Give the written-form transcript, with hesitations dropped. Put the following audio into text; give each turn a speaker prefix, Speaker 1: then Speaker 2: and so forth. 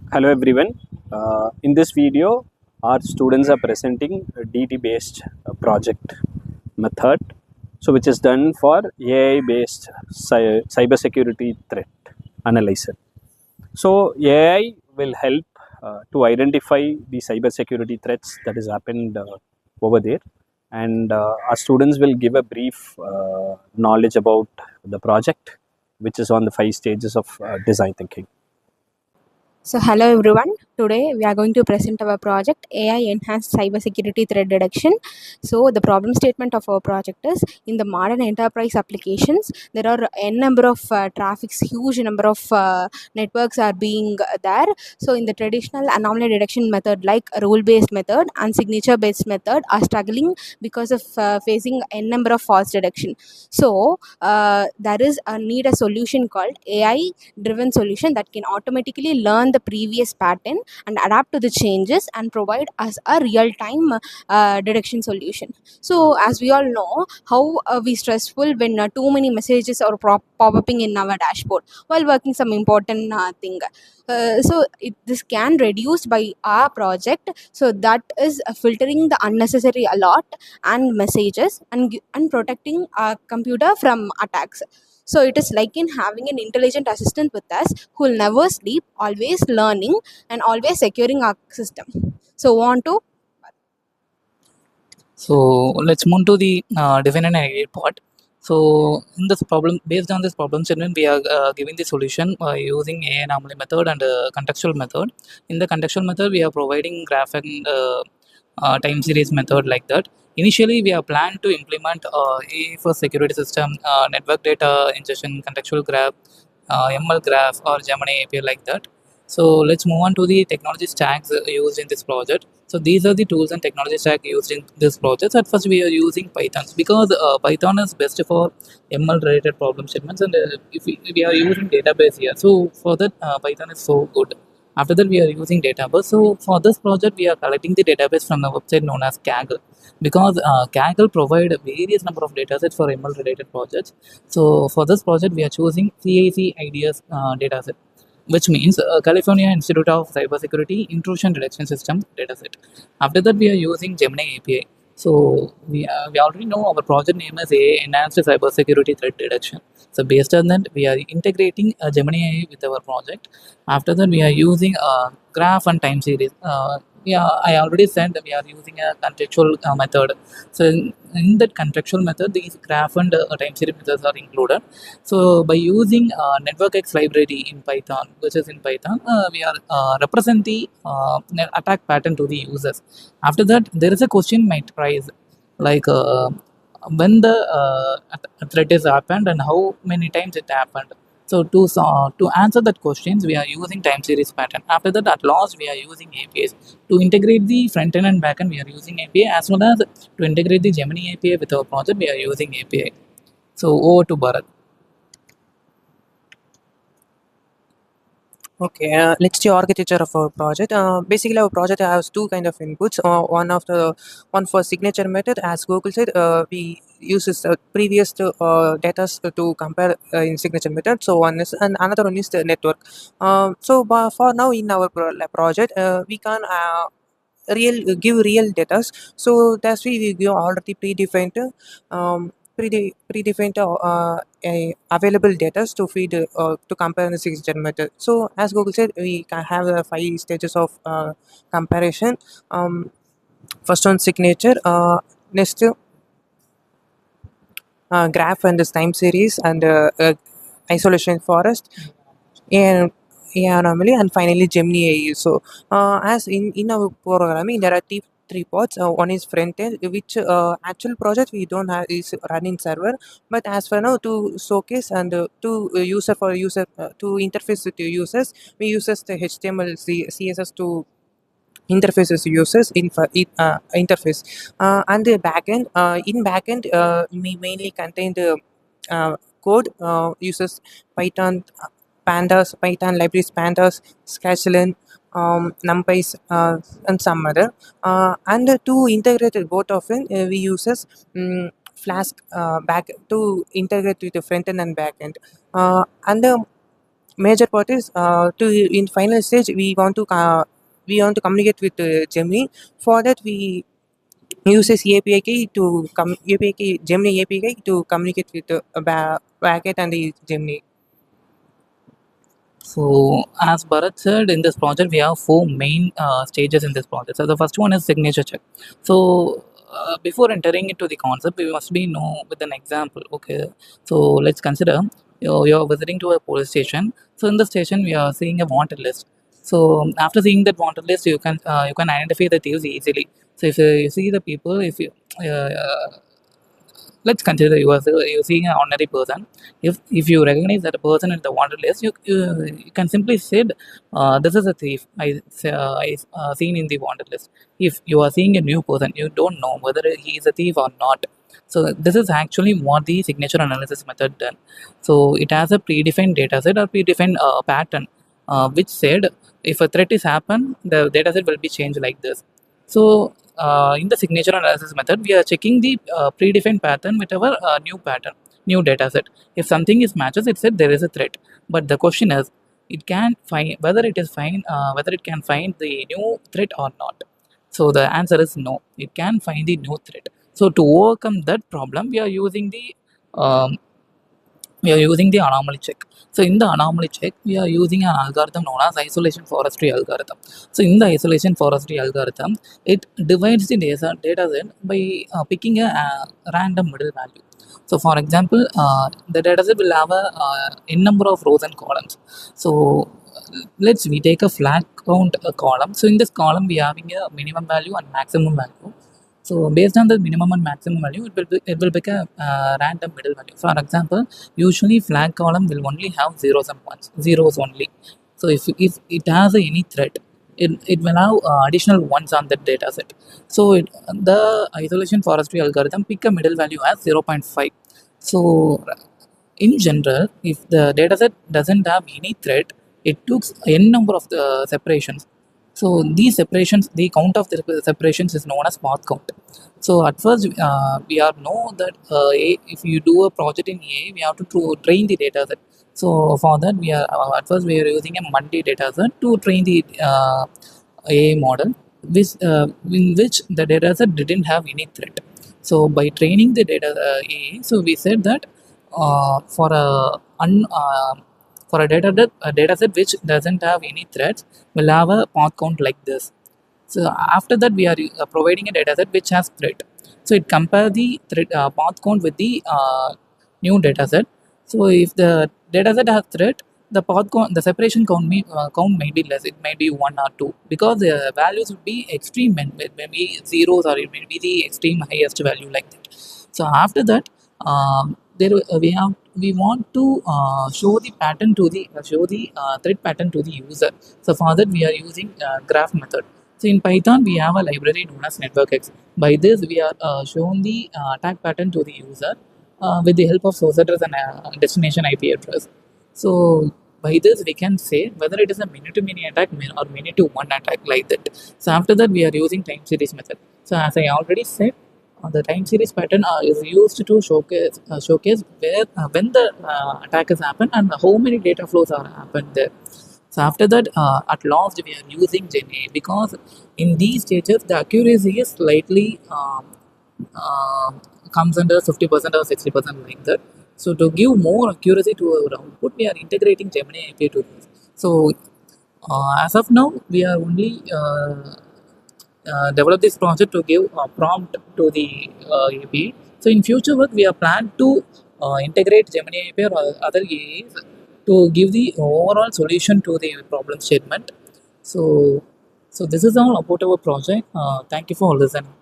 Speaker 1: Hello everyone. In this video, our students are presenting a DT-based project method, so which is done for AI-based cybersecurity threat analyzer. So AI will help to identify the cybersecurity threats that has happened over there, and our students will give a brief knowledge about the project, which is on the 5 stages of design thinking.
Speaker 2: So hello everyone. Today we are going to present our project AI Enhanced Cybersecurity Threat Detection. So the problem statement of our project is in the modern enterprise applications there are n number of traffics, huge number of networks are being there. So in the traditional anomaly detection method like rule based method and signature based method are struggling because of facing n number of false detection. So there is a need a solution called AI driven solution that can automatically learn the previous pattern and adapt to the changes and provide us a real time detection solution. So as we all know how we stressful when too many messages are pop-upping in our dashboard while working some important thing. This can reduce by our project, so that is filtering the unnecessary alert and messages and protecting our computer from attacks. So it is like in having an intelligent assistant with us who will never sleep, always learning and always securing our system. So want to
Speaker 3: So let's move to the define and aggregate part. So in this problem, based on this problem statement, we are giving the solution by using a anomaly method and contextual method. In the contextual method, we are providing graph and time series method like that. Initially, we are planned to implement a for security system, network data ingestion, contextual graph, ML graph, or Gemini API like that. So let's move on to the technology stacks used in this project. So these are the tools and technology stack used in this project. At first, we are using Python because Python is best for ML related problem statements, and if we are using database here, so for that Python is so good. After that, we are using database. So for this project, we are collecting the database from a website known as Kaggle because Kaggle provide various number of datasets for ML related projects. So for this project, we are choosing CIC IDS dataset, which means California Institute of Cybersecurity Intrusion Detection System dataset. After that, we are using Gemini API. So we already know our project name is AI Enhanced Cybersecurity Threat Detection. So based on that, we are integrating Gemini AI with our project. After that, we are using graph and time series. Yeah, I already said that we are using a contextual method. So in that contextual method, these graph and time series methods are included. So by using NetworkX library in Python, which is in Python, we are represent the attack pattern to the users. After that, there is a question might rise like when the threat is happened and how many times it happened. So to answer that questions, we are using time series pattern. After that, at last we are using APIs to integrate the front end and back end. We are using API as well as to integrate the Gemini API with our project. We are using API. So over to Bharat.
Speaker 4: Okay, let's see architecture of our project. Basically, our project has two kind of inputs. One for signature method, as Google said, we uses previous data to compare in signature method. So one is, and another one is the network. For now in our project, we can give real data. So that's why we give already predefined predefined available data to feed to compare the signature method. So as Google said, we can have 5 stages of comparison. First one signature, next graph and the time series, and isolation forest, and anomaly, and finally Gemini AI. So as in our programming, there are three parts. One is front end, which actual project we don't have is running server, but as for now to showcase and to user to interface with the users, we uses the HTML CSS to interfaces users interface, and the backend. In backend, we mainly contain the code uses Python, Python libraries, pandas, sklearn, numpys, and some other. And to integrate both of them, we uses Flask back to integrate with the front end and back end. And major part is to in final stage we want to communicate with Gemini. For that we uses API key to API key, Gemini API key to communicate with the backend and the Gemini.
Speaker 3: So, as Bharat said, in this project, we have four main stages in this project. So, the first one is signature check. So, before entering into the concept, we must be know with an example. Okay, so let's consider you're visiting to a police station. So, in the station, we are seeing a wanted list. So, after seeing that wanted list, you can identify the thieves easily. So, if you see the people, if you let's consider you're seeing an ordinary person. If you recognize that a person in the wanted list, you can simply say this is a thief I seen in the wanted list. If you are seeing a new person, you don't know whether he is a thief or not. So this is actually what the signature analysis method done. So it has a predefined data set or predefined pattern which said if a threat is happen, the data set will be changed like this. So in the signature analysis method, we are checking the predefined pattern with our new pattern, new data set. If something is matches, it said there is a threat. But the question is, it can find whether it can find the new threat or not. So the answer is no. It can find the new threat. So to overcome that problem, um, we are using the anomaly check. So in the anomaly check, we are using an algorithm known as isolation forestry algorithm. So in the isolation forestry algorithm, it divides the data set by picking a random middle value. So for example, the data set will have a n number of rows and columns. So let's we take a flag count column. So in this column, we are having a minimum value and maximum value. So based on the minimum and maximum value, it will pick a random middle value. For example, usually flag column will only have zeros and ones, zeros only. So if it has any threat, it will have additional ones on that data set. So the isolation forestry algorithm pick a middle value as 0.5. So in general, if the dataset doesn't have any threat, it took n number of the separations. So these separations, the count of the separations is known as path count. So at first, we are know that if you do a project in AI, we have to train the dataset. So for that, we are at first we are using a multi dataset to train the AI model, in which the dataset didn't have any threat. So by training the data AI, so we said that for a data set which doesn't have any threats, will have a path count like this. So after that, we are providing a data set which has threat. So it compare the threat path count with the new data set. So if the data set has threat, the path count, the separation count may be less. It may be 1 or 2 because the values would be extreme, maybe zeros, or it may be the extreme highest value like that. So after that, there we want to show the pattern to the threat pattern to the user. So for that, we are using graph method. So in Python, we have a library known as networkx. By this, we are shown the attack pattern to the user with the help of source address and destination IP address. So by this, we can say whether it is a many-to-many attack or many-to-one attack like that. So after that, we are using time series method. So as I already said, the time series pattern is used to showcase where when the attack has happened and how many data flows are happened there. So after that, at last we are using GenA because in these stages the accuracy is slightly comes under 50% or 60% like that. So to give more accuracy to our output, we are integrating Gemini API to this. So as of now, we are only develop this project to give a prompt to the API. So in future work, we are planned to integrate Gemini API or other AIs to give the overall solution to the problem statement. So, so this is all about our project. Thank you for listening.